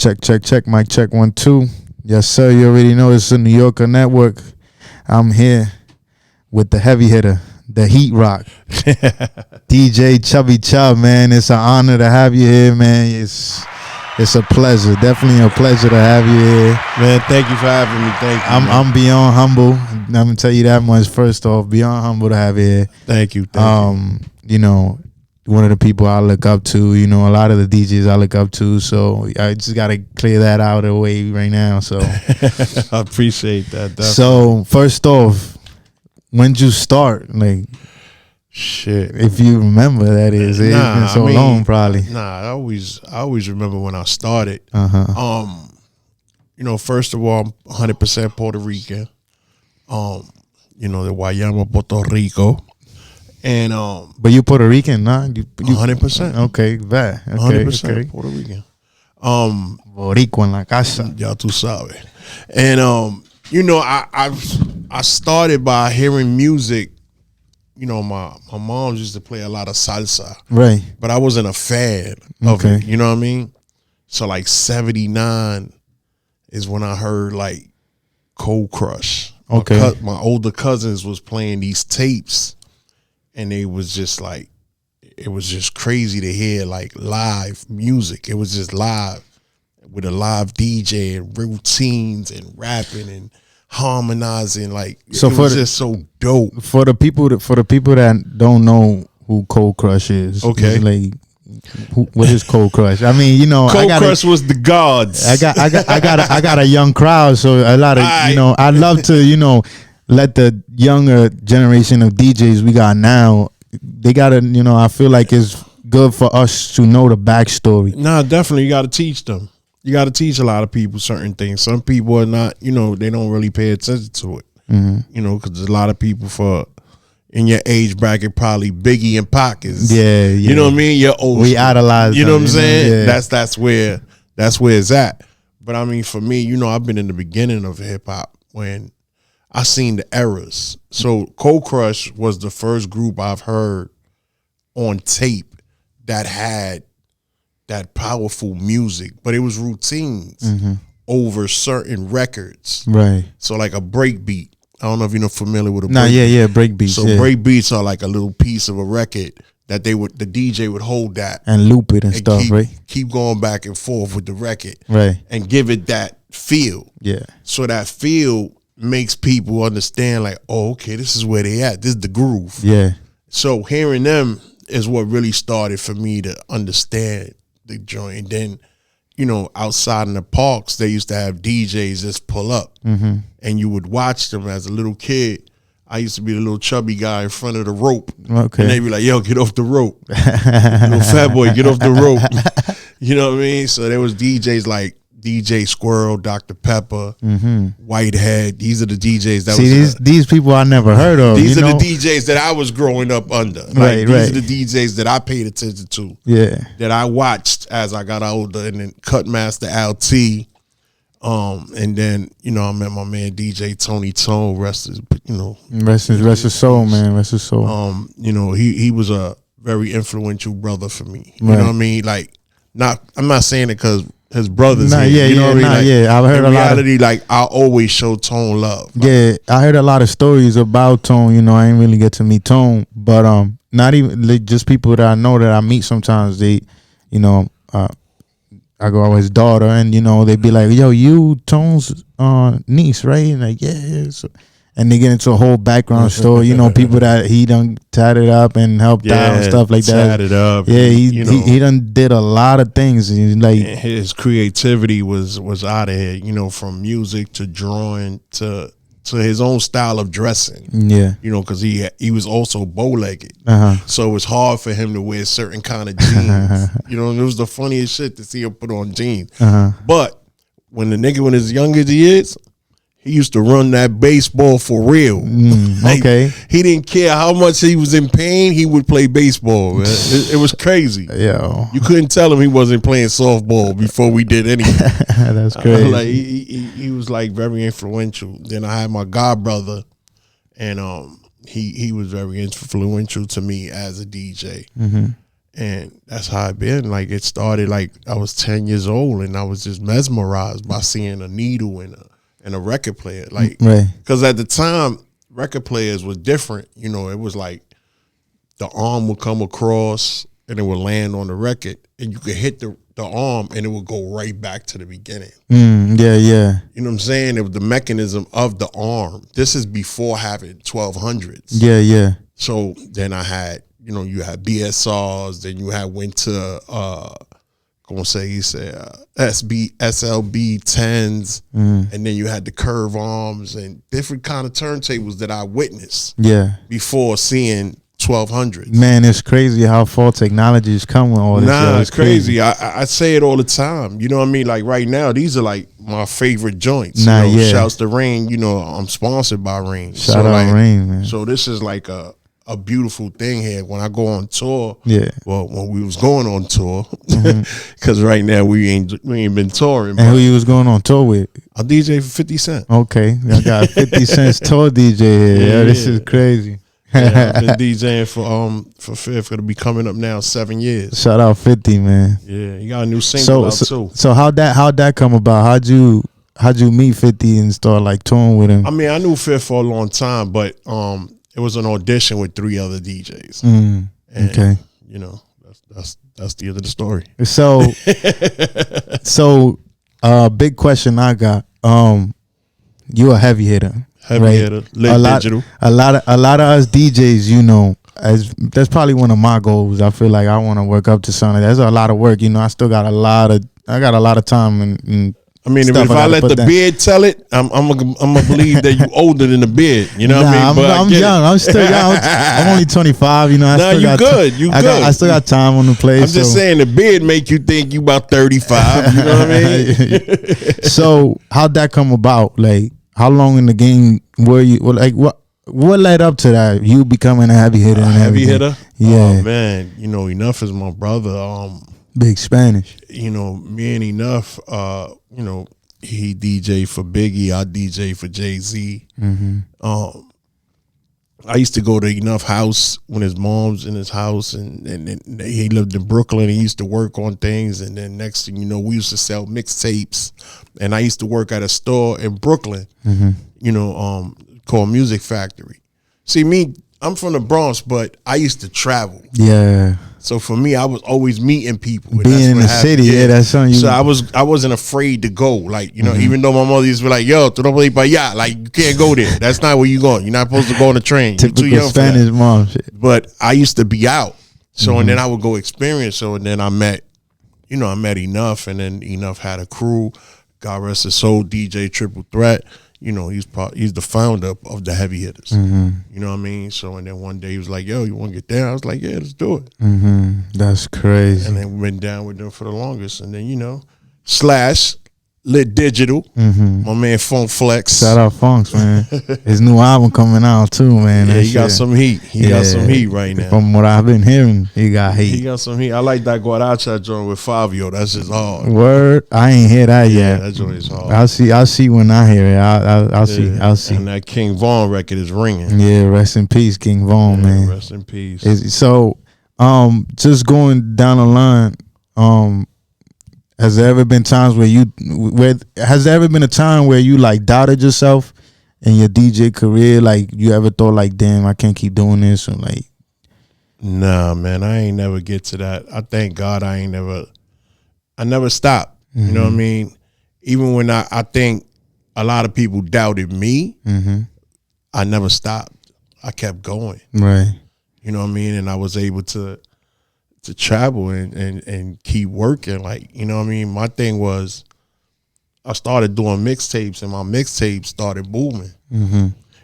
Check. Mic check 1 2. Yes, sir. You already know it's the New Yorker Network. I'm here with the heavy hitter, the Heat Rock, DJ Chubby Chub. Man, it's an honor to have you here, man. It's a pleasure. Definitely a pleasure to have you here, man. Thank you for having me. Thank you. I'm beyond humble. I'm gonna tell you that much. First off, beyond humble to have you here. Thank you. You know, one of the people I look up to, you know, a lot of the DJs I look up to, so I just got to clear that out of the way right now. So I appreciate that. Definitely. So first off, when did you start? Like, shit, if you remember, that is, it's been so long, probably. I always remember when I started. You know, first of all, I'm 100% Puerto Rican. You know, the Guayama, Puerto Rico. And but you Puerto Rican, nah? You 100%. Okay, that. Okay, 100% okay. Puerto Rican. Boricua en la casa. Ya tú sabes. And you know, I started by hearing music. You know, my mom used to play a lot of salsa. Right. But I wasn't a fan of it. You know what I mean? So like 79 is when I heard like Cold Crush. Okay. My older cousins was playing these tapes. And it was just like, it was just crazy to hear like live music. It was just live with a live DJ and routines and rapping and harmonizing. Like, so it was just so dope. For the people that don't know who Cold Crush is, okay, like, what is Cold Crush? I mean, you know, Cold Crush was the gods. I got a young crowd, so a lot of you know, I love to, you know, let the younger generation of DJs we got now, they gotta, you know, I feel like it's good for us to know the backstory. Nah, definitely, you gotta teach them. You gotta teach a lot of people certain things. Some people are not, you know, they don't really pay attention to it. You know, because there's a lot of people in your age bracket, probably Biggie and Pac is, you know what I mean? You're old. We idolize. You know what I'm saying? Yeah. That's where it's at. But I mean, for me, you know, I've been in the beginning of hip hop when I seen the eras. So Cold Crush was the first group I've heard on tape that had that powerful music, but it was routines over certain records. Right. So like a break beat. I don't know if you're familiar with a break beat. Yeah, break beats. So break beats are like a little piece of a record that the DJ would hold that and loop it and stuff, right? Keep going back and forth with the record. Right. And give it that feel. Yeah. So that feel makes people understand like, oh, okay, this is where they at. This is the groove. Yeah. So hearing them is what really started for me to understand the joint. Then, you know, outside in the parks, they used to have DJs just pull up. And you would watch them as a little kid. I used to be the little chubby guy in front of the rope. Okay. And they'd be like, yo, get off the rope. Little fat boy, get off the rope. You know what I mean? So there was DJs like DJ Squirrel, Dr. Pepper, Whitehead. These are the DJs that these people I never heard of. These are the DJs that I was growing up under. Like, these are the DJs that I paid attention to. Yeah. That I watched as I got older, and then Cutmaster LT. And then, you know, I met my man DJ Tony Tone, rest his soul, man. Rest his soul. You know, he was a very influential brother for me. You know what I mean? Like, I'm not saying it because his brothers. I've heard a lot of, like, I always show Tone love. Yeah, I heard a lot of stories about Tone. You know, I ain't really get to meet Tone, but not even like, just people that I know that I meet sometimes. They, you know, I go with his daughter, and you know, they be like, "Yo, you Tone's niece, right?" And like, yeah. So, and they get into a whole background story. You know, people that he done tatted up and helped out and stuff like that. Tatted up. Yeah, he done did a lot of things. Like, his creativity was out of here. You know, from music to drawing to his own style of dressing. Yeah, you know, because he was also bow-legged, so it was hard for him to wear certain kind of jeans. You know, it was the funniest shit to see him put on jeans. But when as young as he is, he used to run that baseball for real. Like, okay. He didn't care how much he was in pain. He would play baseball, man. It was crazy. Yo. You couldn't tell him he wasn't playing softball before we did anything. That's crazy. Like he was like very influential. Then I had my god brother, and he was very influential to me as a DJ. And that's how it been. Like it started like I was 10 years old and I was just mesmerized by seeing a needle and a record player. Like, Right. because at the time, record players were different. You know, it was like the arm would come across and it would land on the record and you could hit the arm and it would go right back to the beginning. Yeah, yeah. You know what I'm saying? It was the mechanism of the arm. This is before having 1200s. Yeah, yeah. So then I had, you know, you had BSRs, then you had went to SLB 10s, and then you had the curve arms and different kind of turntables that I witnessed before seeing 1200s. Man, it's crazy how far technology is coming. All this. Nah, it's crazy. I say it all the time. You know what I mean? Like right now, these are like my favorite joints. Nah, you know, yeah. Shouts to Rain. You know, I'm sponsored by Rain. Shout out like, Rain, man. So this is like a beautiful thing here. When I go on tour, well, when we was going on tour, because right now we ain't been touring. And who you was going on tour with? I DJ for 50 Cent. Okay, I got 50 Cent's tour DJ here. Yeah, this is crazy. Yeah, I've been DJing for Fifth. It'll be coming up now 7 years. Shout out 50, man. Yeah, you got a new single out too. So how'd that come about? How'd you meet 50 and start like touring with him? I mean, I knew Fifth for a long time, but it was an audition with 3 other DJs. And, okay, you know that's the end of the story. So big question I got. You a heavy hitter. Heavy hitter, digital. A lot of us DJs, you know, that's probably one of my goals. I feel like I want to work up to something. That's a lot of work, you know. I got a lot of time and I mean, if I let the beard tell it, I'm gonna believe that you older than the beard. You know what I mean? But I'm young. I'm still young. I'm only 25. You know. You good. I still got time on the place. I'm just saying the beard make you think you about 35. You know what I mean? So how'd that come about? Like, how long in the game were you? Like, what led up to that? You becoming a heavy hitter? Heavy hitter? Yeah. Oh man, you know, Enough is my brother. Big Spanish. You know, me and Enough. You know, he DJ for Biggie. I DJ for Jay-Z. I used to go to Enough house when his mom's in his house, and he lived in Brooklyn. He used to work on things, and then next thing you know, we used to sell mixtapes. And I used to work at a store in Brooklyn, you know, called Music Factory. See, me, I'm from the Bronx, but I used to travel. Yeah. So for me, I was always meeting people. Being in the city, that's something. So I wasn't afraid to go. Like, you know, even though my mother used to be like, "Yo, like you can't go there. That's not where you going. You're not supposed to go on the train. You're too young Spanish for that." mom shit. But I used to be out. So and then I would go experience. So and then I met Enough, and then Enough had a crew. God rest his soul, DJ Triple Threat. You know, he's the founder of the Heavy Hitters. You know what I mean? So, and then one day he was like, "Yo, you want to get down?" I was like, "Yeah, let's do it." That's crazy. And then we've been down with them for the longest. And then, you know, Slash, Lit Digital, my man Funk Flex. Shout out Funks, man. His new album coming out too, man. Yeah, he got some heat. He got some heat right now. From what I've been hearing, he got heat. He got some heat. I like that Guaracha joint with Fabio. That's just hard. Word, I ain't hear that yet. That joint is hard. I'll see when I hear it. I'll see. And that King Von record is ringing. Yeah, rest in peace, King Von, man. Rest in peace. So, just going down the line, has there ever been times has there ever been a time where you like doubted yourself in your DJ career? Like you ever thought like, damn, I can't keep doing this, or like? Nah, man, I ain't never get to that. I thank God I never stopped. You know what I mean? Even when I think a lot of people doubted me, I never stopped. I kept going. Right. You know what I mean? And I was able to travel and keep working. Like, you know what I mean? My thing was I started doing mixtapes, and my mixtapes started booming.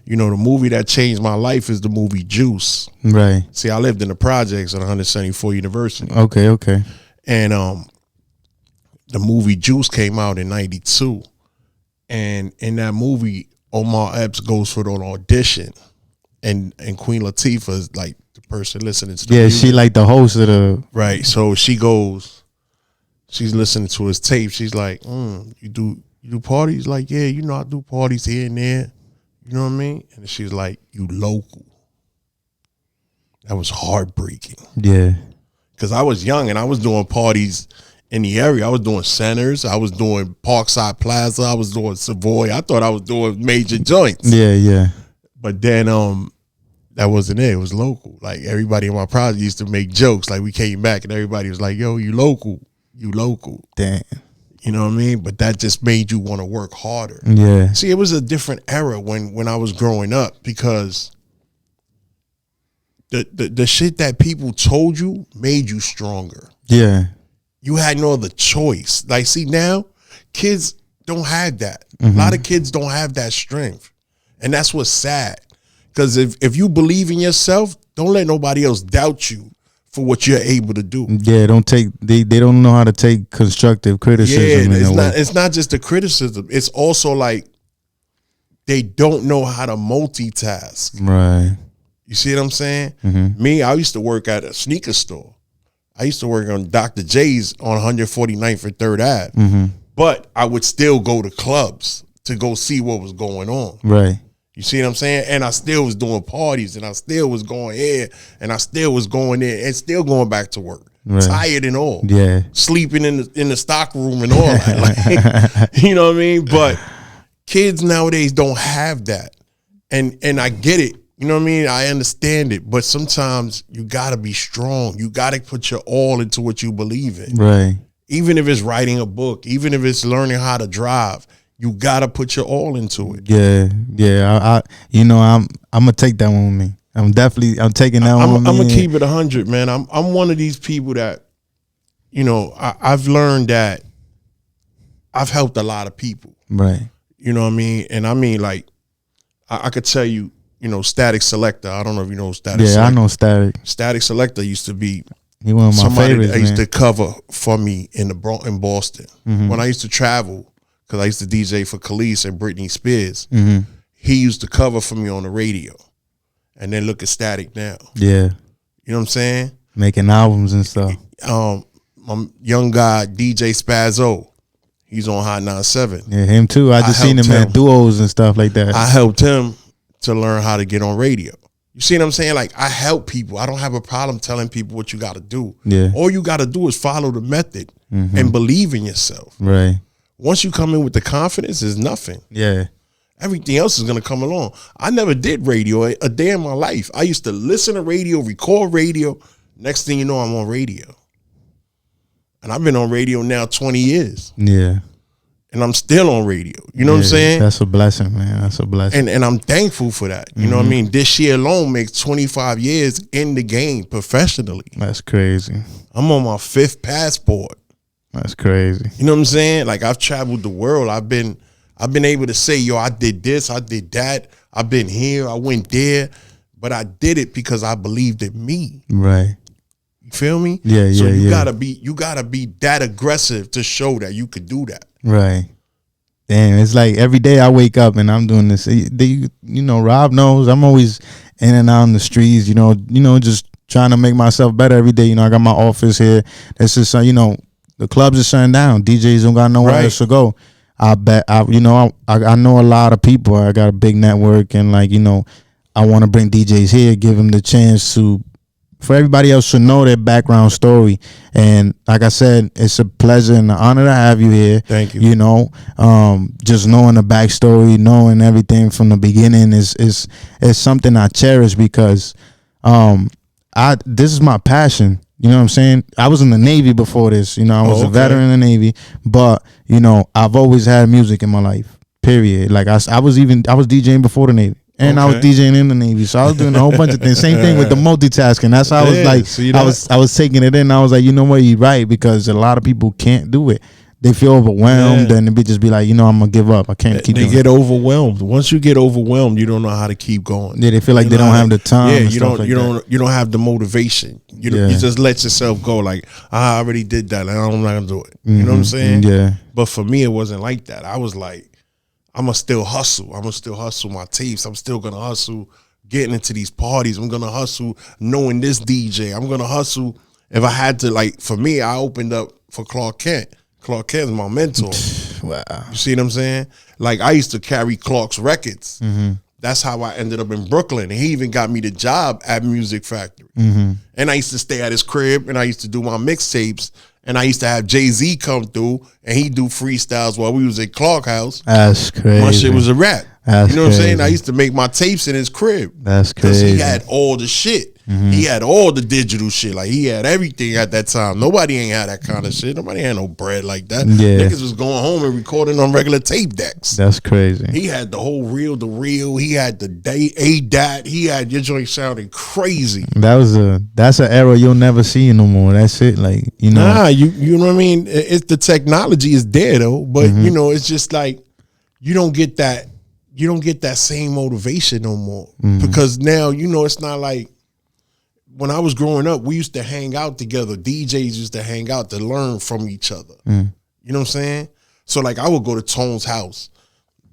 You know, the movie that changed my life is the movie Juice. Right. See, I lived in the projects at 174 University. Okay. And the movie Juice came out in 92. And in that movie, Omar Epps goes for an audition. And Queen Latifah is like the person listening to the music. She like the host of the... Right. So she's listening to his tape. She's like, you do parties? Like, yeah, you know, I do parties here and there. You know what I mean? And she's like, you local. That was heartbreaking. Yeah. because I was young and I was doing parties in the area. I was doing Centers. I was doing Parkside Plaza. I was doing Savoy. I thought I was doing major joints. Yeah. But then that wasn't it. It was local. Like everybody in my project used to make jokes. Like we came back and everybody was like, yo, you local. You local. Damn. You know what I mean? But that just made you want to work harder. Yeah. See, it was a different era when I was growing up because the shit that people told you made you stronger. Yeah. You had no other choice. Like, see, now kids don't have that. A lot of kids don't have that strength. And that's what's sad. Because if you believe in yourself, don't let nobody else doubt you for what you're able to do. Yeah, they don't know how to take constructive criticism. Yeah, it's not just the criticism. It's also like they don't know how to multitask. Right. You see what I'm saying? Me, I used to work at a sneaker store. I used to work on Dr. J's on 149th and 3rd Ave. But I would still go to clubs to go see what was going on. Right. You see what I'm saying? And I still was doing parties and I still was going here and I still was going in and still going back to work. Right. Tired and all. Yeah. Sleeping in the stock room and all that. Like, you know what I mean? But kids nowadays don't have that. And I get it. You know what I mean? I understand it. But sometimes you gotta be strong. You gotta put your all into what you believe in. Right. Even if it's writing a book, even if it's learning how to drive. You gotta put your all into it. Yeah. I'm gonna take that one with me. I'm taking that one with me. I'm gonna keep it 100, man. I'm one of these people that, you know, I've learned that I've helped a lot of people. Right. You know what I mean? And I mean, like, I could tell you, you know, Static Selector. I don't know if you know Static. Yeah, Selector. I know Static. Static Selector used to be he one of my favorites. That used to cover for me in Boston when I used to travel. Because I used to DJ for Khalees and Britney Spears. He used to cover for me on the radio. And then look at Static now. Yeah. You know what I'm saying? Making albums and stuff. My young guy, DJ Spazzo, he's on Hot 97. Yeah, him too. I just seen him at duos and stuff like that. I helped him to learn how to get on radio. You see what I'm saying? Like, I help people. I don't have a problem telling people what you got to do. Yeah. All you got to do is follow the method and believe in yourself. Right. Once you come in with the confidence, it's nothing. Yeah. Everything else is going to come along. I never did radio a day in my life. I used to listen to radio, record radio. Next thing you know, I'm on radio. And I've been on radio now 20 years. Yeah. And I'm still on radio. You know what I'm saying? That's a blessing, man. That's a blessing. And I'm thankful for that. You know what I mean? This year alone makes 25 years in the game professionally. That's crazy. I'm on my 5th passport. That's crazy. You know what I'm saying? Like, I've traveled the world. I've been able to say, yo, I did this, I did that. I've been here, I went there. But I did it because I believed in me. Right. You feel me? Yeah, so you yeah. gotta be that aggressive to show that you could do that. Right. Damn, it's like every day I wake up and I'm doing this. You know, Rob knows I'm always in and out in the streets, you know, just trying to make myself better every day. You know, I got my office here. It's just, you know, the clubs are shutting down. DJs don't got nowhere else to go. I bet, I know a lot of people. I got a big network, and like, you know, I want to bring DJs here, give them the chance for everybody else to know their background story. And like I said, it's a pleasure and an honor to have you here. Thank you. You know, just knowing the backstory, knowing everything from the beginning is something I cherish because this is my passion. You know what I'm saying? I was in the Navy before this. You know, I was a veteran in the Navy, but you know, I've always had music in my life. Period. Like I was DJing before the Navy, and I was DJing in the Navy, so I was doing a whole bunch of things. Same thing with the multitasking. That's how I was like, so I was taking it in. I was like, you know what, you're right, because a lot of people can't do it. They feel overwhelmed, and they just be like, you know, I'm gonna give up. I can't keep. They get overwhelmed. Once you get overwhelmed, you don't know how to keep going. Yeah, they feel like they don't have the time. Yeah, you don't have the motivation. You just let yourself go. Like, I already did that. Like, I'm not gonna do it. You know what I'm saying? Yeah. But for me, it wasn't like that. I was like, I'm gonna still hustle. I'm gonna still hustle my tapes. I'm still gonna hustle getting into these parties. I'm gonna hustle knowing this DJ. I'm gonna hustle. If I had to, like, for me, I opened up for Clark Kent. Clark Kent's my mentor. Wow. You see what I'm saying? Like, I used to carry Clark's records. That's how I ended up in Brooklyn. And he even got me the job at Music Factory. And I used to stay at his crib, and I used to do my mixtapes. And I used to have Jay-Z come through, and he'd do freestyles while we was at Clark House. That's crazy. My shit was a rap. That's you know what crazy. I'm saying? I used to make my tapes in his crib. That's Because crazy. he had all the shit. He had all the digital shit. Like, he had everything at that time. Nobody ain't had that kind of shit. Nobody had no bread like that. Yeah. Niggas was going home and recording on regular tape decks. That's crazy. He had the whole reel to reel. He had the day ADAT. He had your joint sounding crazy. That's an era you'll never see no more. That's it. Like, you know. Nah, you know what I mean? It's the technology is there though, but you know, it's just like you don't get that same motivation no more. Because now, you know, it's not like when I was growing up, we used to hang out together. DJs used to hang out to learn from each other. You know what I'm saying? So like I would go to Tone's house,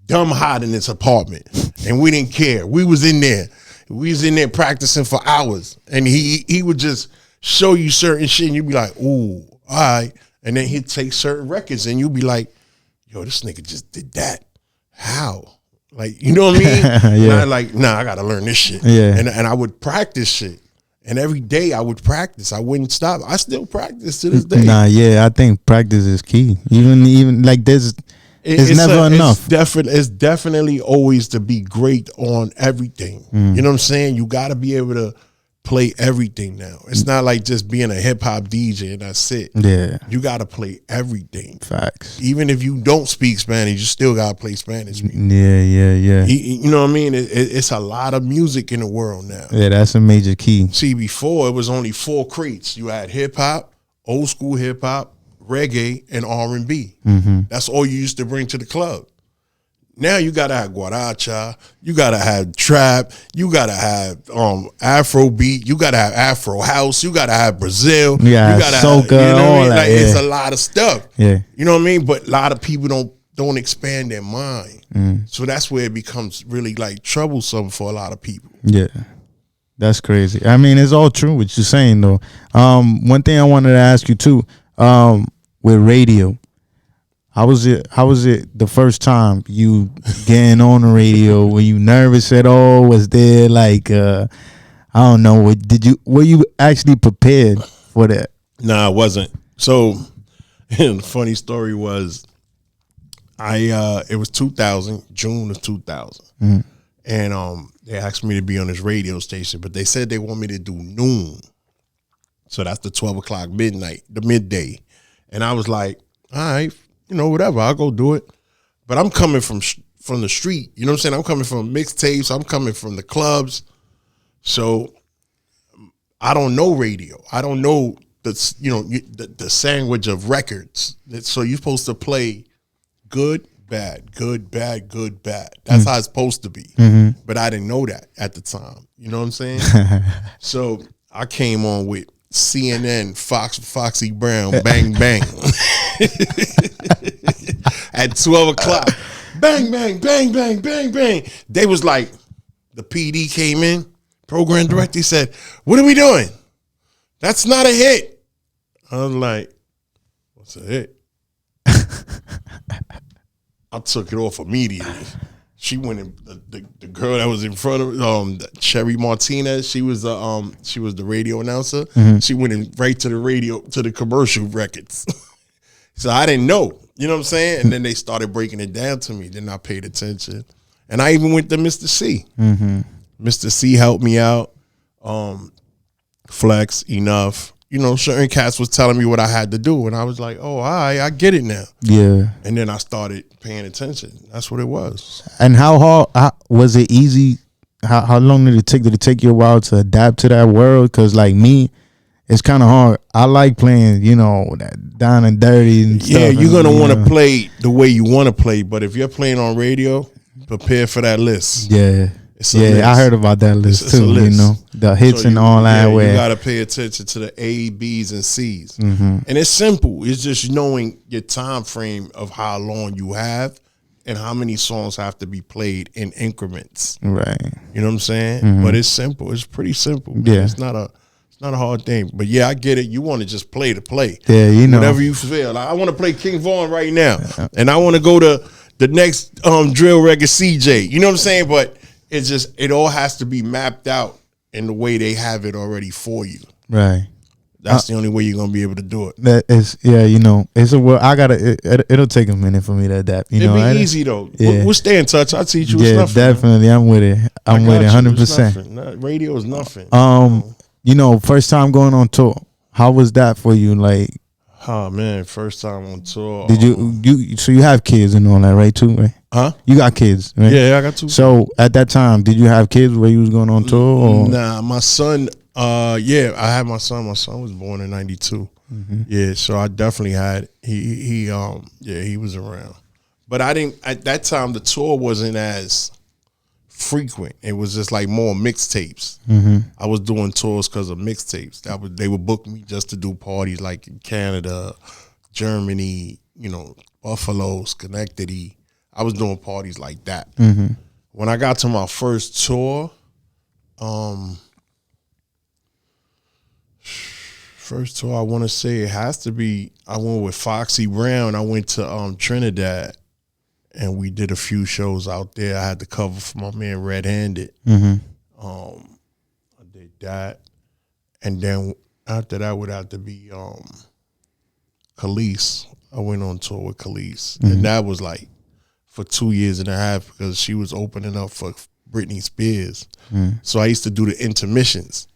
dumb hot in his apartment, and we didn't care. We was in there. We was in there practicing for hours. And he would just show you certain shit and you'd be like, ooh, all right. And then he'd take certain records and you'd be like, yo, this nigga just did that. How? Like, you know what I mean? Yeah. And I like, nah, I gotta learn this shit. Yeah. And I would practice shit. And every day I would practice. I wouldn't stop. I still practice to this day. Nah, yeah, I think practice is key. Even like it's never enough. It's definitely always to be great on everything. You know what I'm saying? You got to be able to play everything now. It's not like just being a hip hop DJ and that's it. Yeah. You got to play everything. Facts. Even if you don't speak Spanish, you still got to play Spanish. Yeah. You know what I mean? It's a lot of music in the world now. Yeah, that's a major key. See, before it was only 4 crates. You had hip hop, old school hip hop, reggae, and R&B. That's all you used to bring to the club. Now you gotta have guaracha, you gotta have trap, you gotta have Afro beat, you gotta have Afro house, you gotta have Brazil, you gotta soca, have, you know what I all mean? that. Like, Yeah. it's a lot of stuff. Yeah. You know what I mean? But a lot of people don't expand their mind. So that's where it becomes really like troublesome for a lot of people. Yeah. That's crazy. I mean, it's all true what you're saying though. One thing I wanted to ask you too, with radio. How was it the first time you getting on the radio? Were you nervous at all? Was there like I don't know, were you actually prepared for that? Nah, I wasn't. So the funny story was it was 2000, June of 2000. And they asked me to be on this radio station, but they said they want me to do noon. So that's the 12 o'clock midnight, the midday. And I was like, all right, you know, whatever, I'll go do it. But I'm coming from the street, you know what I'm saying? I'm coming from mixtapes, I'm coming from the clubs. So I don't know radio. I don't know the sandwich of records. So you're supposed to play good, bad, good, bad, good, bad. That's how it's supposed to be. But I didn't know that at the time. You know what I'm saying? So I came on with CNN, Foxy Brown, bang, bang. At 12 o'clock. Bang, bang, bang, bang, bang, bang. They was like, the PD came in, program director said, what are we doing? That's not a hit. I was like, what's a hit? I took it off immediately. She went in, the girl that was in front of Sherry Martinez. She was the radio announcer. She went in right to the radio, to the commercial records. So I didn't know, you know what I'm saying? And then they started breaking it down to me. Then I paid attention, and I even went to Mr. C. Mr. C helped me out. Flex, Enough. You know, certain cats was telling me what I had to do, and I was like, oh, all right, I get it now. Yeah. And then I started paying attention. That's what it was. And how hard was it? Easy? How long did it take you a while to adapt to that world? Because like me, it's kind of hard. I like playing, you know, that down and dirty and stuff. Yeah, you're gonna want to play the way you want to play, but if you're playing on radio, prepare for that list. Yeah. List. I heard about that list it's too. list. You know, the hits and all that. You gotta pay attention to the A, B's, and C's. And it's simple. It's just knowing your time frame of how long you have and how many songs have to be played in increments. Right. You know what I'm saying? But it's simple. It's pretty simple. Man. Yeah. It's not a hard thing. But yeah, I get it. You want to just play to play. Yeah, you know. Whatever you feel. Like, I want to play King Von right now. And I want to go to the next drill record CJ. You know what I'm saying? But it's just it all has to be mapped out in the way they have it already for you. Right. That's the only way you're gonna be able to do it. That is, it's a world. It'll take a minute for me to adapt. It'll be easy though. Yeah. We'll stay in touch. I'll teach you. Yeah, nothing, definitely. Man. I'm with it. I'm with it 100%. Radio is nothing. First time going on tour. How was that for you? Like, oh man, first time on tour. Did so you have kids and all that, right? Too, right? Huh? You got kids, right? Yeah, I got 2. So at that time, did you have kids where you was going on tour? Or? Nah, my son. Yeah, I had my son. My son was born in '92. Mm-hmm. Yeah, so I definitely had he was around, but I didn't at that time. The tour wasn't as frequent. It was just like more mixtapes. Mm-hmm. I was doing tours because of mixtapes. They would book me just to do parties like in Canada, Germany, Buffalo, Schenectady. I was doing parties like that. Mm-hmm. When I got to my first tour, I want to say it has to be, I went with Foxy Brown. I went to Trinidad, and we did a few shows out there. I had to cover for my man Red Handed. Mm-hmm. I did that. And then after that would have to be Khalees. I went on tour with Khalees. Mm-hmm. And that was like for 2.5 years because she was opening up for Britney Spears. Mm-hmm. So I used to do the intermissions.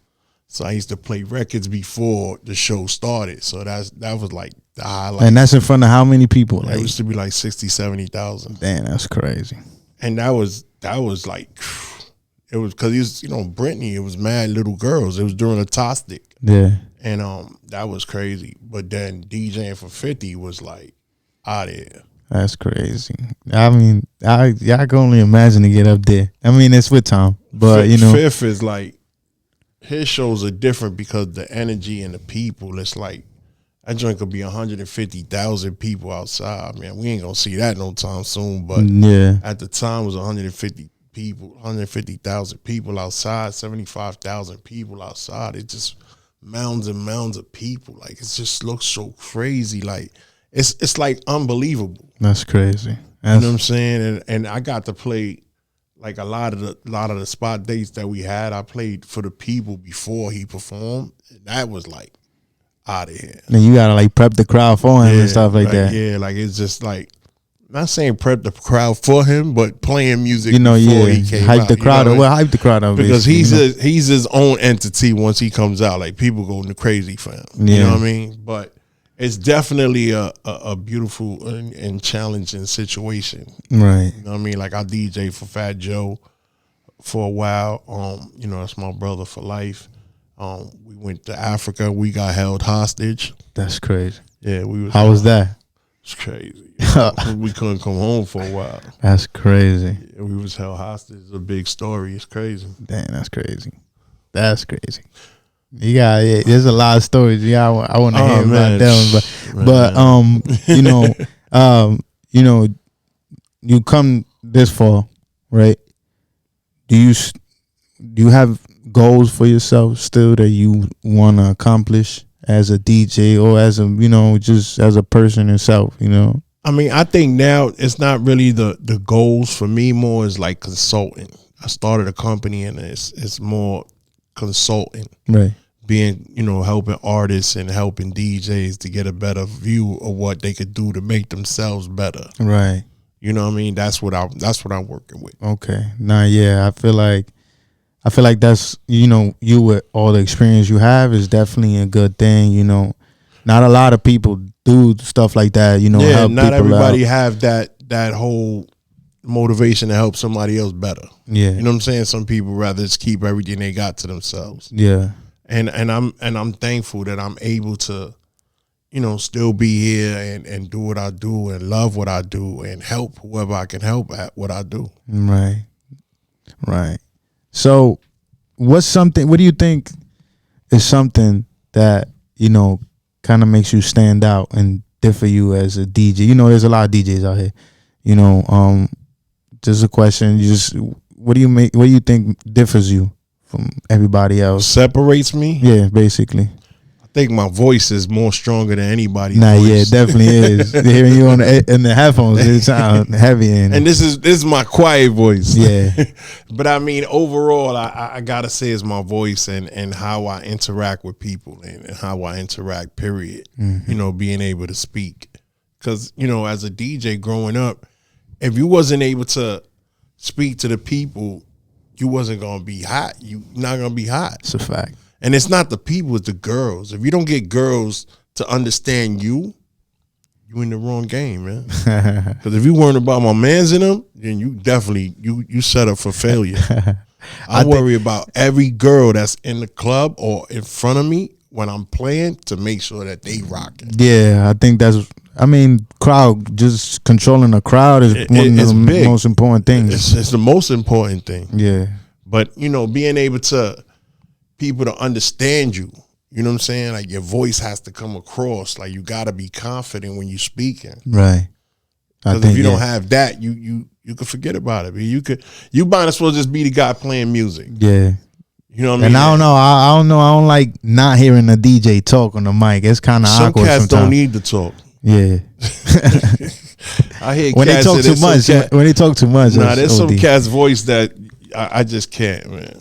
So I used to play records before the show started. So that was like the highlight. And that's in front of how many people? It used to be like 60,000, 70,000. Damn, that's crazy. And that was like, it was because Britney, it was mad little girls. It was during a Tostic. Yeah. And that was crazy. But then DJing for 50 was like out of here. That's crazy. I mean, I can only imagine to get up there. I mean, it's with Tom, but Fifth is like, his shows are different because the energy and the people. It's like that joint could be 150,000 people outside. Man, we ain't gonna see that no time soon. But yeah, at the time it was 150,000 people outside, 75,000 people outside. It just mounds and mounds of people. Like it just looks so crazy. Like it's like unbelievable. That's crazy. You know what I'm saying? And I got to play. Like a lot of the spot dates that we had, I played for the people before he performed. And that was like out of here. And you gotta like prep the crowd for him and stuff like that. Yeah, like it's just like not saying prep the crowd for him, but playing music before he came hype out. The crowd hype the crowd up because he's his own entity once he comes out. Like people go crazy for him. Yeah. You know what I mean? But it's definitely a beautiful and challenging situation. Right. You know what I mean? Like I DJ for Fat Joe for a while. That's my brother for life. We went to Africa. We got held hostage. That's crazy. Yeah, we was. How was that? It's crazy. We couldn't come home for a while. That's crazy. Yeah, we was held hostage. It's a big story. It's crazy. Damn, that's crazy. That's crazy. There's a lot of stories. Yeah, I want to hear about them, but you come this far, right? Do you have goals for yourself still that you want to accomplish as a DJ or as a just as a person yourself? I mean, I think now it's not really the goals for me. More is like consulting. I started a company and it's more consulting, right? Being, helping artists and helping DJs to get a better view of what they could do to make themselves better. Right. You know what I mean? That's what I'm working with. Okay. I feel like that's, you with all the experience you have is definitely a good thing. Not a lot of people do stuff like that, help not people everybody out. have that whole motivation to help somebody else better. Yeah. You know what I'm saying? Some people rather just keep everything they got to themselves. Yeah. And I'm thankful that I'm able to, still be here and do what I do and love what I do and help whoever I can help at what I do. Right. Right. So what do you think is something that, kind of makes you stand out and differ you as a DJ? There's a lot of DJs out here, just a question. What do you think differs you from everybody else? Separates me? Yeah, basically. I think my voice is more stronger than anybody's Nah, voice. yeah, it definitely is. Hearing you in the headphones, it sounds heavy. And this is my quiet voice. Yeah. But I mean, overall, I gotta say it's my voice and how I interact with people and how I interact, period. You know, being able to speak. Because, you know, as a DJ growing up, if you wasn't able to speak to the people, you wasn't gonna be hot. You not gonna be hot. It's a fact. And it's not the people, it's the girls. If you don't get girls to understand you in the wrong game, man. Because if you weren't about my mans in them, then you definitely you set up for failure. I worry about every girl that's in the club or in front of me when I'm playing to make sure that they rocking. Yeah, I think crowd, just controlling the crowd is one of the most important things. It's the most important thing. Yeah. But, you know, being able to people to understand you, you know what I'm saying? Like your voice has to come across. Like you got to be confident when you're speaking. Right. Because if you don't have that, you could forget about it. You might as well just be the guy playing music. Yeah. You know what I mean? And I don't know. I don't know. I don't like not hearing the DJ talk on the mic. It's kind of awkward sometimes. Some cats don't need to talk. Yeah. I hear when they talk too much. When they talk too much. Nah, there's some cat's voice that I just can't, man.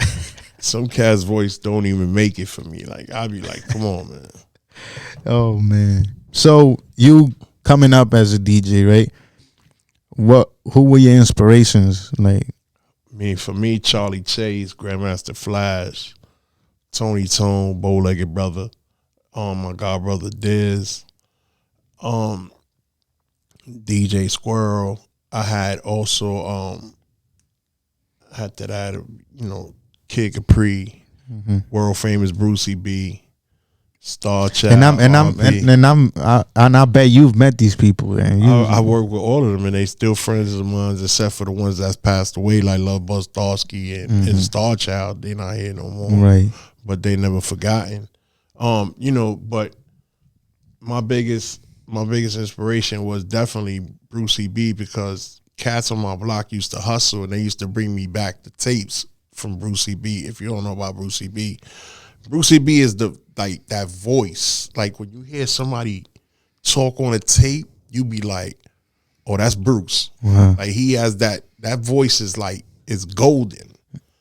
Some cat's voice don't even make it for me. Like I'll be like, come on, man. Oh man. So you coming up as a DJ, right? Who were your inspirations? Like, I mean, for me, Charlie Chase, Grandmaster Flash, Tony Tone, Bow-Legged Brother, my god brother Diz, DJ Squirrel. I had also after that, you know, Kid Capri, world famous Brucey B, Star Child, and I bet you've met these people. And I work with all of them, and they still friends of mine, except for the ones that's passed away, like Love Buzz Starsky and Star Child. They're not here no more, right? But they never forgotten. You know, but my biggest inspiration was definitely Brucey B, because cats on my block used to hustle, and they used to bring me back the tapes from Brucey B. If you don't know about Brucey B is that voice. Like when you hear somebody talk on a tape, you be like, oh, that's Bruce. Wow. Like he has that voice is golden.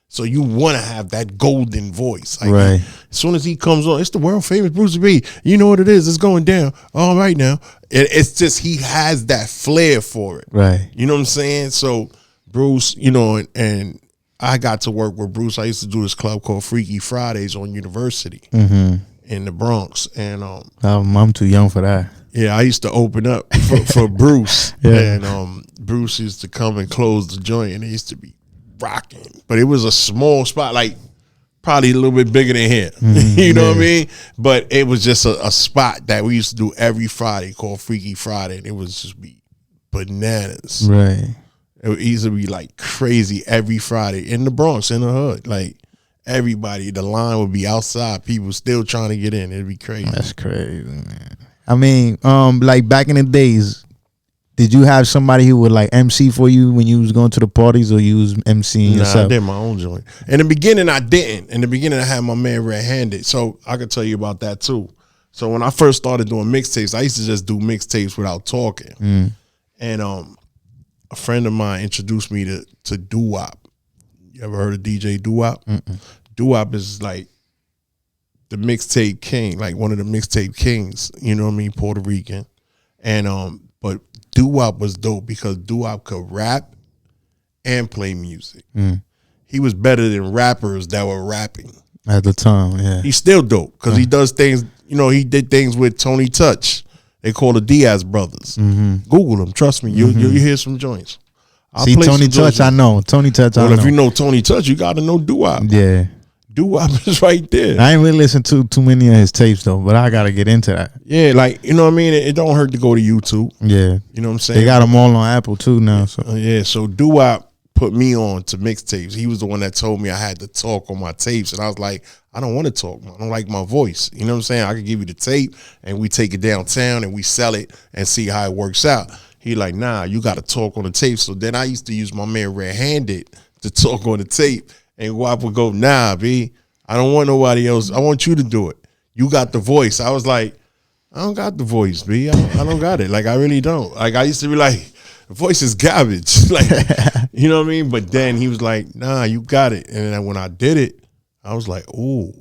So you want to have that golden voice. Like right. As soon as he comes on, it's the world famous Brucey B. You know what it is. It's going down. All right now. It's just he has that flair for it. Right. You know what I'm saying? So Bruce, you know, and I got to work with Bruce. I used to do this club called Freaky Fridays on University in the Bronx. And I'm too young for that. Yeah, I used to open up for Bruce. Yeah. And Bruce used to come and close the joint, and it used to be rocking. But it was a small spot, like probably a little bit bigger than here. You know what I mean? But it was just a spot that we used to do every Friday called Freaky Friday. And it was just be bananas. Right. It would easily be like crazy every Friday in the Bronx, in the hood. Like everybody, the line would be outside. People still trying to get in. It'd be crazy. That's crazy, man. I mean, like back in the days, did you have somebody who would like MC for you when you was going to the parties, or you was MCing yourself? I did my own joint. In the beginning, I didn't. In the beginning, I had my man Red Handed. So I could tell you about that too. So when I first started doing mixtapes, I used to just do mixtapes without talking. And a friend of mine introduced me to doo-wop. You ever heard of DJ doo-wop? Doo-wop is like the mixtape king, like one of the mixtape kings, you know what I mean, Puerto Rican. And but doo-wop was dope because doo-wop could rap and play music. He was better than rappers that were rapping at the time. Yeah, he's still dope because he does things. You know, he did things with Tony Touch. They call the Diaz brothers. Google them. Trust me, you hear some joints. See Tony Touch, I know Tony Touch. Well, if you know Tony Touch, you got to know doo-wop. Yeah, doo-wop is right there. I ain't really listened to too many of his tapes though, but I got to get into that. Yeah, like you know what I mean. It don't hurt to go to YouTube. Yeah, you know what I'm saying. They got them all on Apple too now. So yeah, so doo-wop put me on to mixtapes. He was the one that told me I had to talk on my tapes, and I was like, I don't want to talk. I don't like my voice. You know what I'm saying? I could give you the tape, and we take it downtown, and we sell it, and see how it works out. He like, nah, you got to talk on the tape. So then I used to use my man Red Handed to talk on the tape, and WAP would go, nah, B, I don't want nobody else. I want you to do it. you got the voice. I was like, I don't got the voice, B. I don't got it. Like, I really don't. Like, I used to be like, the voice is garbage. Like, you know what I mean? But then he was like, nah, you got it. And then when I did it, I was like, ooh.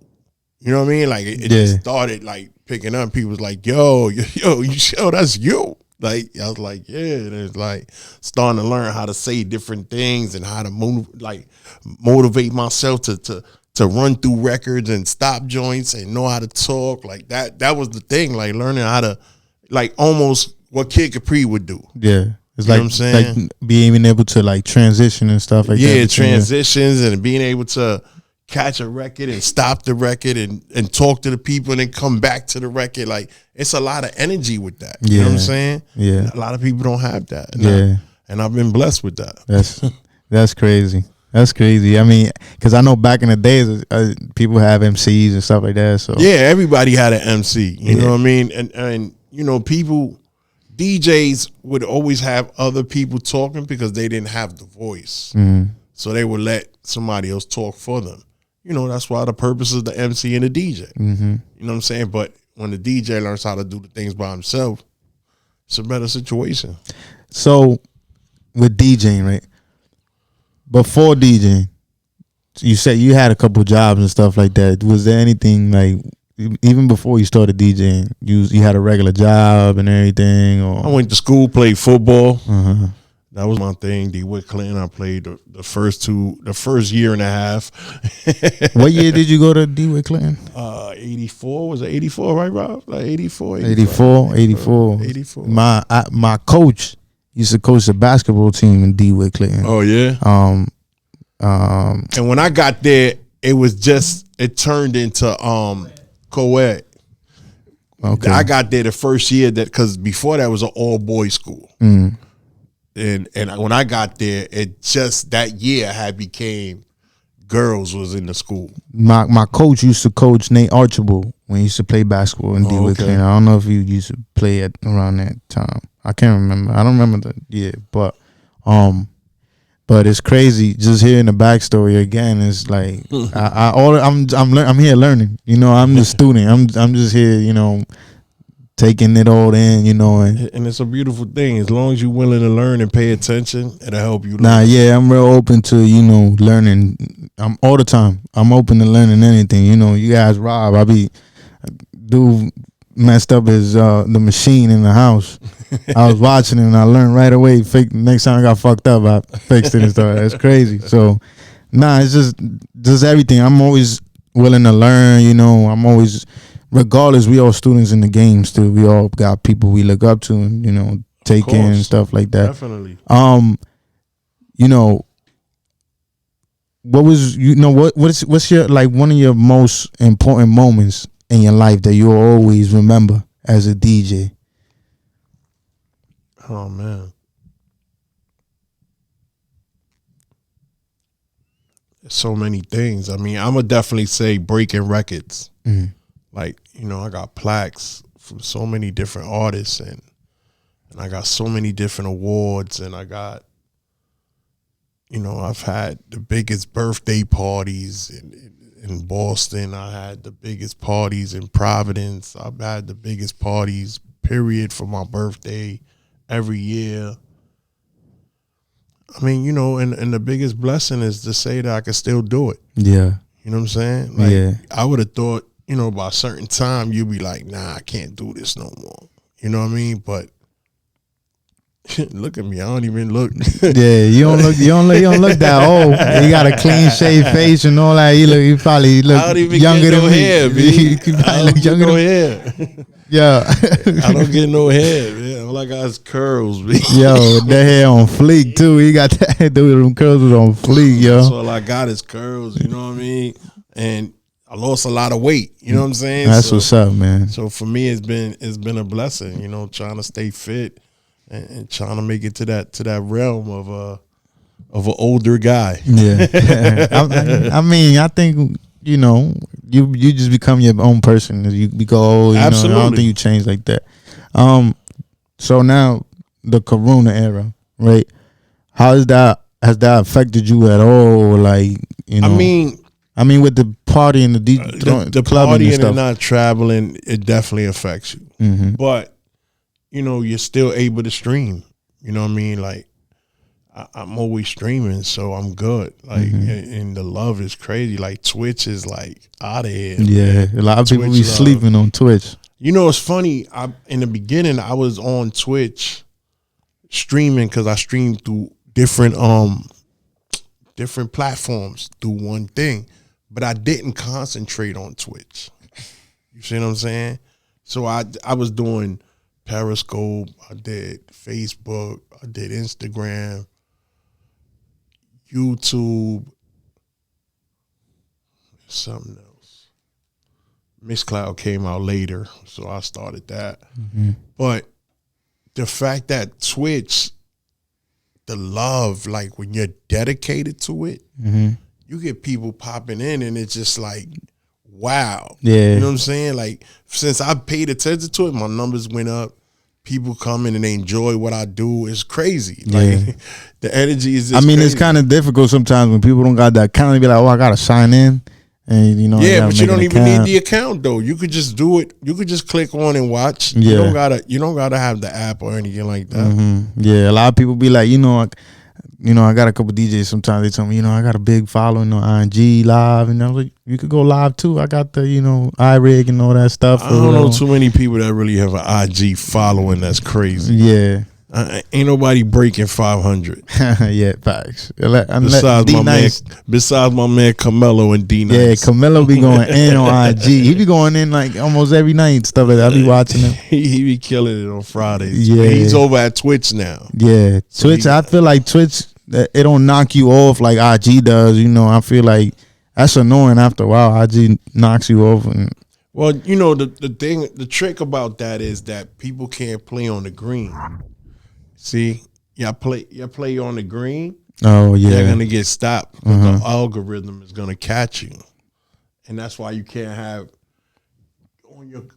You know what I mean? Like, it just started, like, picking up. People was like, yo, that's you. Like, I was like, yeah. And it's like starting to learn how to say different things and how to motivate myself to run through records and stop joints and know how to talk. Like, that was the thing, like learning how to, like, almost what Kid Capri would do. Yeah. It's you like, know what I'm saying? Like being able to like transition and stuff like that. Yeah, transitions and being able to catch a record and stop the record and talk to the people and then come back to the record. Like, it's a lot of energy with that. You know what I'm saying? Yeah. And a lot of people don't have that. And I've been blessed with that. That's crazy. That's crazy. I mean, because I know back in the days, people have MCs and stuff like that. So yeah, everybody had an MC. You know what I mean? And you know, DJs would always have other people talking because they didn't have the voice. So they would let somebody else talk for them. You know, that's why the purpose is the MC and the DJ. You know what I'm saying? But when the DJ learns how to do the things by himself, it's a better situation. So with DJing, right? Before DJing, you said you had a couple jobs and stuff like that. Was there anything like, even before you started DJing, you had a regular job and everything? Or I went to school, played football. That was my thing. DeWitt Clinton. I played the first year and a half. What year did you go to DeWitt Clinton? 84. Was it 84, right, Rob? Like 84, 84. My coach used to coach the basketball team in DeWitt Clinton. Oh yeah. And when I got there, it turned into co-ed. Okay. I got there the first year because before that was an all boys school. And when I got there, it just that year had became girls was in the school. My coach used to coach Nate Archibald when he used to play basketball in DeWitt Clinton. I don't know if you used to play at around that time. I can't remember. I don't remember the year, but it's crazy just hearing the backstory again. It's like I'm here learning. You know, I'm the student. I'm just here. You know, taking it all in. You know, and it's a beautiful thing. As long as you're willing to learn and pay attention, it'll help you. I'm real open to learning. I'm all the time. I'm open to learning anything. You know, you guys, Rob. Dude messed up his the machine in the house. I was watching it and I learned right away. Next time I got fucked up, I fixed it and stuff. That's crazy. So, it's just everything. I'm always willing to learn. You know, I'm always, regardless. We all students in the games too. We all got people we look up to and take in and stuff like that. Definitely. You know, what's your like one of your most important moments in your life that you'll always remember as a DJ? Oh man, so many things. I mean, I'm gonna definitely say breaking records. Like, I got plaques from so many different artists, and I got so many different awards, and I got, I've had the biggest birthday parties in Boston. I had the biggest parties in Providence. I've had the biggest parties, period, for my birthday every year. I mean, and the biggest blessing is to say that I can still do it. Yeah. You know what I'm saying? Like, I would have thought, by a certain time you'd be like, nah, I can't do this no more. You know what I mean? But look at me. I don't even look. Yeah, you don't look that old. You got a clean shaved face and all that. You probably look I don't even younger get no than me. hair, You probably look younger than hair. Yeah. I don't get no hair, man. All I got is curls, man. Yo, that hair on fleek too. He got that dude, them curls was on fleek, yo. That's all I got is curls, you know what I mean? And I lost a lot of weight, you know what I'm saying? That's what's up, man. So for me it's been a blessing, trying to stay fit and trying to make it to that realm of an older guy. Yeah. I mean, I think you just become your own person as you go old. Absolutely. I don't think you change like that. So now the Corona era, right? How has that affected you at all? Like, I mean, with the partying, the clubbing and partying stuff. and not traveling, it definitely affects you. Mm-hmm. But you're still able to stream. You know what I mean? Like I'm always streaming, so I'm good. Like and the love is crazy. Like Twitch is like out of here. Yeah, man. a lot of people Twitch be love. sleeping on Twitch. It's funny. In the beginning, I was on Twitch streaming because I streamed through different platforms through one thing, but I didn't concentrate on Twitch. You see what I'm saying? So I was doing Periscope, I did Facebook, I did Instagram, YouTube, something else. Mixcloud came out later, so I started that. Mm-hmm. But the fact that Twitch, the love, like when you're dedicated to it, you get people popping in and it's just like, wow. Yeah. You know what I'm saying? Like, since I paid attention to it, my numbers went up. People come in and they enjoy what I do. It's crazy. Like, the energy is just it's crazy. kind of difficult sometimes when people don't got that account. They be like, oh, I got to sign in. And, yeah, but you don't even need the account, though. You could just do it. You could just click on and watch. Yeah. You don't gotta have the app or anything like that. Mm-hmm. Yeah, a lot of people be like, I got a couple DJs. Sometimes they tell me, I got a big following on IG Live, and I was like, you could go live too. I got the, iRig and all that stuff. I don't know too many people that really have an IG following. That's crazy. Yeah. Ain't nobody breaking 500. Yeah, facts. Besides my man Camelo and D Nice. Yeah, Camelo be going in on IG. He be going in like almost every night and stuff like that. I be watching him. He be killing it on Fridays. Yeah, he's over at Twitch now. Yeah, Twitch. I feel like Twitch, it don't knock you off like IG does. I feel like that's annoying after a while. IG knocks you off. Well, the trick about that is that people can't play on the green. See, y'all play on the green. Oh yeah, they're gonna get stopped. The algorithm is gonna catch you, and that's why you can't have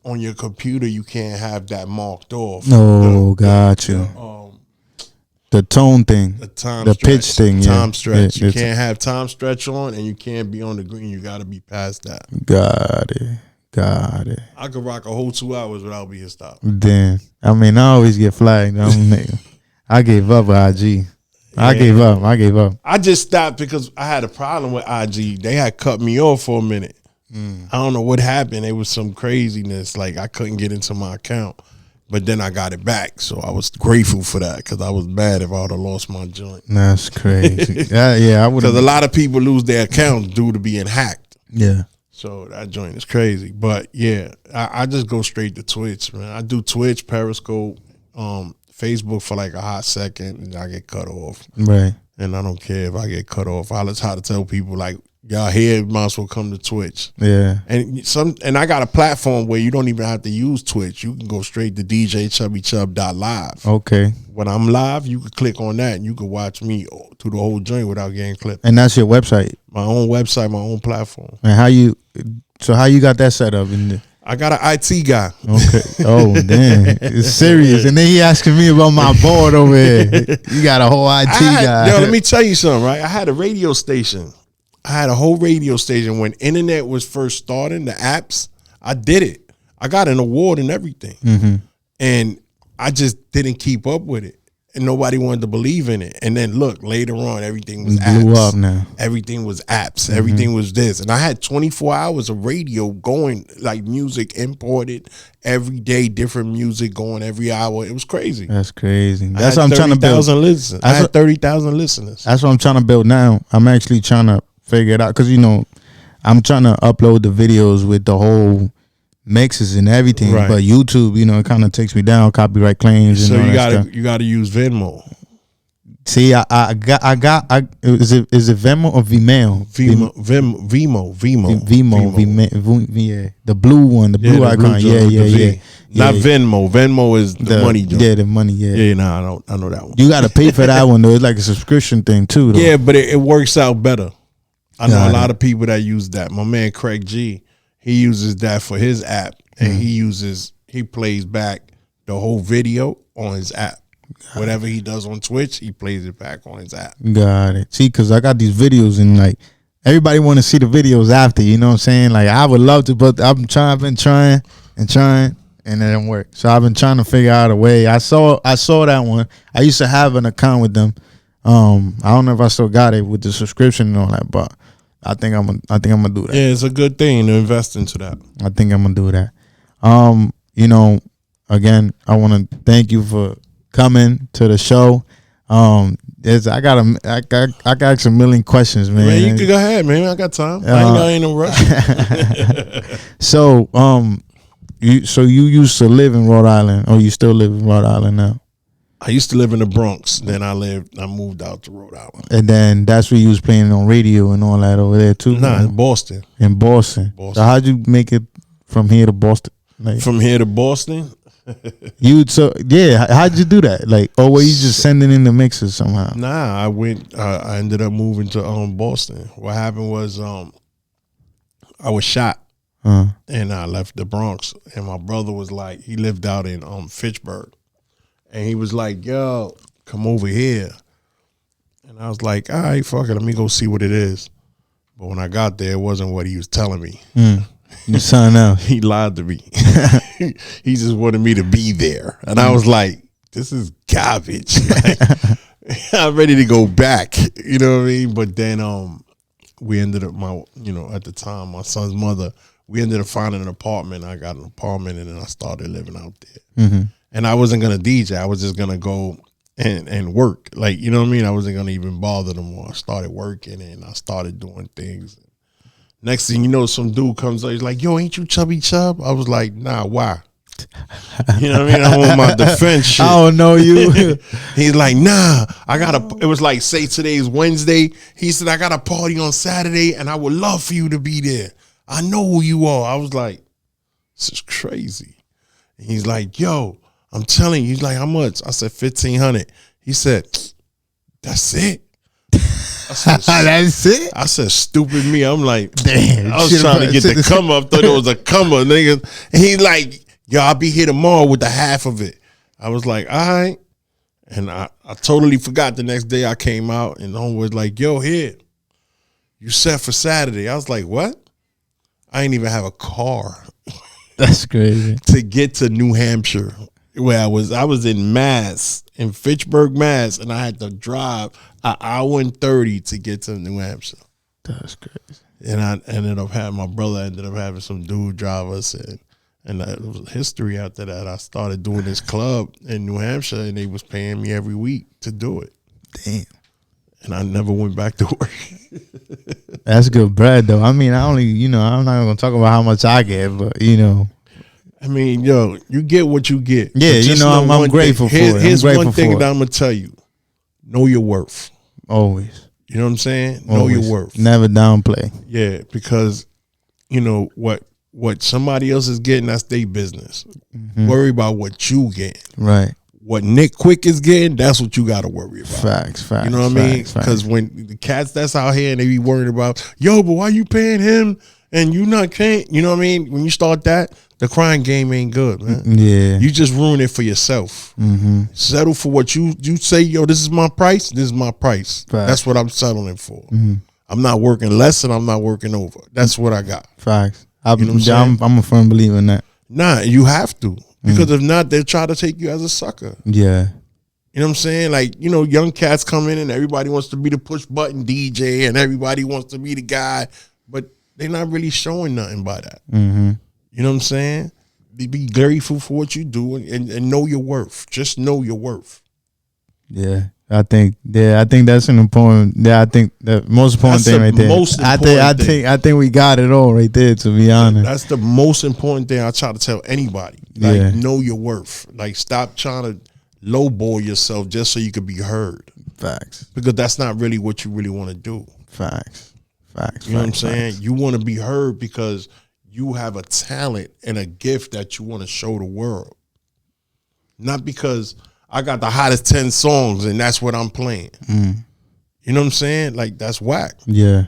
on your computer. You can't have that marked off. Oh, got you. The tone thing, the pitch thing, time stretch. You can't have time stretch on, and you can't be on the green. You got to be past that. Got it. I could rock a whole 2 hours without being stopped. Then I always get flagged. I gave up IG. I gave up. I just stopped because I had a problem with IG. They had cut me off for a minute. I don't know what happened. It was some craziness. Like I couldn't get into my account. But then I got it back. So I was grateful for that because I was bad if I would have lost my joint. That's crazy. I would. Because a lot of people lose their accounts due to being hacked. Yeah. So that joint is crazy. But yeah, I just go straight to Twitch, man. I do Twitch, Periscope, Facebook for like a hot second, and I get cut off. Right. And I don't care if I get cut off. I just try to tell people like, y'all here might as well come to Twitch. Yeah. And I got a platform where you don't even have to use Twitch. You can go straight to DJChubbyChub.live. Okay. When I'm live, you can click on that and you can watch me through the whole joint without getting clipped. And that's your website? My own website, my own platform. And how you got that set up in there? I got an IT guy. Okay. Oh, damn. It's serious. And then he asking me about my board over here. You got a whole IT guy. Yo, let me tell you something, right? I had a radio station. I had a whole radio station when internet was first starting, the apps. I did it. I got an award and everything. Mm-hmm. And I just didn't keep up with it. And nobody wanted to believe in it. And then look, later on, everything was apps. Blew up now. Everything was apps. Mm-hmm. Everything was this. And I had 24 hours of radio going, like music imported every day, different music going every hour. It was crazy. That's crazy. That's what I'm trying to build. I had 30,000 listeners. That's what I'm trying to build now. I'm actually trying to figure it out because, I'm trying to upload the videos with the whole mixes and everything, right. But YouTube, it kind of takes me down, copyright claims. So and you gotta use Venmo. See, I got. Is it Venmo or Vimeo? Vimo. Yeah, the blue one, the blue icon. Yeah. Not Venmo. Venmo is the money joint. Yeah, the money. Yeah. I know that one. You got to pay for that one though. It's like a subscription thing too. Though. Yeah, but it works out better. I know a lot of people that use that. My man Craig G. He uses that for his app, and he plays back the whole video on his app. Whatever he does on Twitch, he plays it back on his app. Got it. See, because I got these videos and like everybody want to see the videos after. You know what I'm saying? Like I would love to, but I've been trying, and it didn't work. So I've been trying to figure out a way. I saw that one. I used to have an account with them. I don't know if I still got it with the subscription and all that, but I think I'm gonna do that. Yeah, it's a good thing to invest into that. I think I'm gonna do that. Again, I want to thank you for coming to the show. I got some million questions, man. Man, you can go ahead, man. I got time. I ain't no rush. So, you used to live in Rhode Island, or you still live in Rhode Island now? I used to live in the Bronx. Then I moved out to Rhode Island. And then that's where you was playing on radio and all that over there too? Nah, in Boston. In Boston. So how'd you make it from here to Boston? Like, from here to Boston? how'd you do that? Like, or were you just sending in the mixes somehow? Nah, I ended up moving to Boston. What happened was I was shot. And I left the Bronx, and my brother was like, he lived out in Fitchburg, and he was like, yo, come over here. And I was like, all right, fuck it, let me go see what it is. But when I got there, it wasn't what he was telling me. You signed out. He lied to me. He just wanted me to be there. And I was like, this is garbage. Like, I'm ready to go back. You know what I mean? But then we ended up, at the time, my son's mother, we ended up finding an apartment. I got an apartment, and then I started living out there. Mm-hmm. And I wasn't going to DJ. I was just going to go and work. Like, you know what I mean? I wasn't going to even bother them more. I started working, and I started doing things. Next thing you know, some dude comes up. He's like, yo, ain't you Chubby Chub? I was like, nah, why? You know what I mean? I'm on my defense shit. I don't know you. He's like, nah, it was like, say today's Wednesday. He said, I got a party on Saturday, and I would love for you to be there. I know who you are. I was like, this is crazy. And he's like, yo, I'm telling you. He's like, how much? I said, $1,500. He said, that's it? I said, that's it? I said, stupid me. I'm like, damn. I was trying to get the come up. Thought it was a come up, nigga. And he's like, yo, I'll be here tomorrow with the half of it. I was like, all right. And I totally forgot. The next day I came out, and the homie was like, yo, here, you set for Saturday. I was like, what? I ain't even have a car. That's crazy. To get to New Hampshire, where I was in Mass, in Fitchburg, Mass, and I had to drive an hour and 30 to get to New Hampshire. That's crazy. And my brother ended up having some dude drive us, and that was history. After that, I started doing this club in New Hampshire, and they was paying me every week to do it. Damn. And I never went back to work. That's good bread, though. I mean, I'm not going to talk about how much I get, but, I mean, yo, you get what you get. Yeah, I'm grateful for it. Here's one thing that I'm going to tell you. Know your worth. Always. You know what I'm saying? Always. Know your worth. Never downplay. Yeah, because, what somebody else is getting, that's their business. Mm-hmm. Worry about what you get. Right. What Nick Quick is getting, that's what you got to worry about. Facts. You know what I mean? Because when the cats that's out here and they be worried about, yo, but why you paying him and you not paying? You know what I mean? When you start that, the crying game ain't good, man. Yeah. You just ruin it for yourself. Mm-hmm. Settle for what you say, yo, this is my price. This is my price. Facts. That's what I'm settling for. Mm-hmm. I'm not working less and I'm not working over. That's what I got. Facts. You know what I'm a firm believer in that. Nah, you have to. Because if not, they'll try to take you as a sucker. Yeah. You know what I'm saying? Like, young cats come in and everybody wants to be the push button DJ and everybody wants to be the guy, but they're not really showing nothing by that. Mm-hmm. You know what I'm saying? Be grateful for what you do and know your worth. Just know your worth. Yeah. I think that's an important. Yeah, I think the most important thing right there. I think we got it all right there. To be honest, that's the most important thing I try to tell anybody. Like, know your worth. Like, stop trying to lowball yourself just so you could be heard. Facts. Because that's not really what you really want to do. Facts. You know what I'm saying? You want to be heard because you have a talent and a gift that you want to show the world. Not because I got the hottest 10 songs and that's what I'm playing. You know what I'm saying? Like, that's whack. Yeah,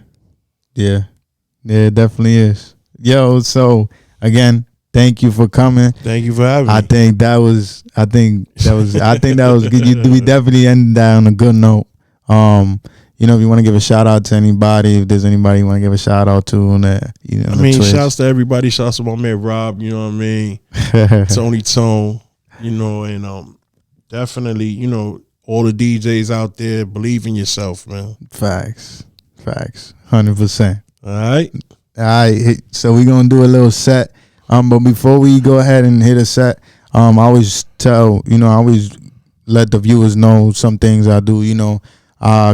it definitely is. Yo, so again, thank you for coming. Thank you for having me. I think that was good. We definitely ended that on a good note. you know, if you want to give a shout out to anybody, if there's anybody you want to give a shout out to on that, you know. I mean, shouts to everybody. Shouts to my man Rob. You know what I mean? Tony Tone. You know, and definitely, you know, all the DJs out there, believe in yourself, man. Facts, 100%. All right. So we're gonna do a little set. But before we go ahead and hit a set, I always tell, you know, I always let the viewers know some things I do. You know,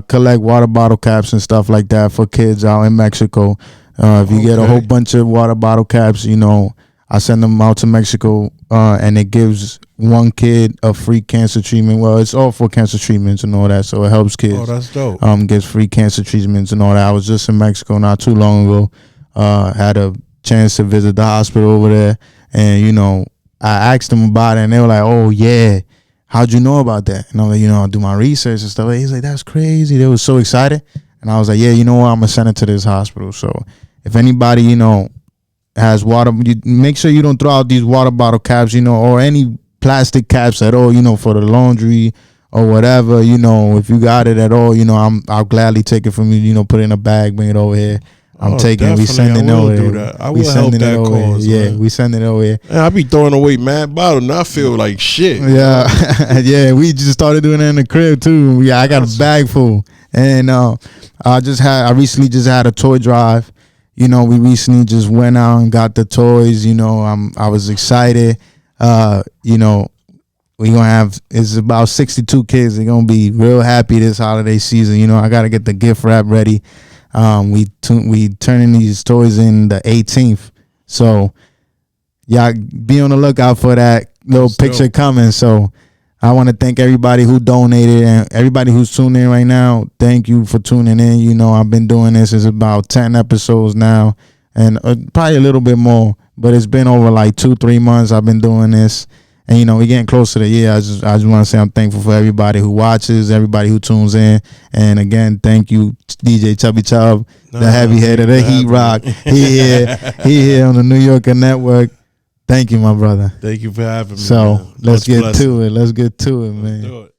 collect water bottle caps and stuff like that for kids out in Mexico. If you get a whole bunch of water bottle caps, you know, I send them out to Mexico, and it gives one kid a free cancer treatment. Well, it's all for cancer treatments and all that, so it helps kids. Oh, that's dope. Gives free cancer treatments and all that. I was just in Mexico not too long ago. Had a chance to visit the hospital over there, and you know, I asked them about it, and they were like, "Oh yeah, how'd you know about that?" And I'm like, you know, I do my research and stuff. He's like, "That's crazy." They were so excited, and I was like, "Yeah, you know what? I'm gonna send it to this hospital." So if anybody, you know, has water, you make sure you don't throw out these water bottle caps, you know, or any plastic caps at all, you know, for the laundry or whatever. You know, if you got it at all, you know, I'll gladly take it from you. You know, put it in a bag, bring it over here. I'm taking. We sending it over here. I will help that cause. Yeah, we sending it over here. Man, I be throwing away mad bottles, and I feel like shit. Yeah, yeah. We just started doing it in the crib too. Yeah, I got a bag full, and I recently just had a toy drive. You know, we recently just went out and got the toys. You know, I was excited. You know, we gonna have, it's about 62 kids. They're gonna be real happy this holiday season. You know, I gotta get the gift wrap ready. We turning these toys in the 18th, so y'all be on the lookout for that little picture coming. So I want to thank everybody who donated and everybody who's tuning in right now. Thank you for tuning in. You know, I've been doing this. It's about 10 episodes now, and probably a little bit more, but it's been over like 2-3 months I've been doing this. And, you know, we're getting close to the year. I just want to say I'm thankful for everybody who watches, everybody who tunes in. And, again, thank you, DJ Chubby Chub, the heavy head of the Heat Rock. He here on the New Yorker Network. Thank you, my brother. Thank you for having me. So, let's get to it. Let's get to it, man. Let's do it.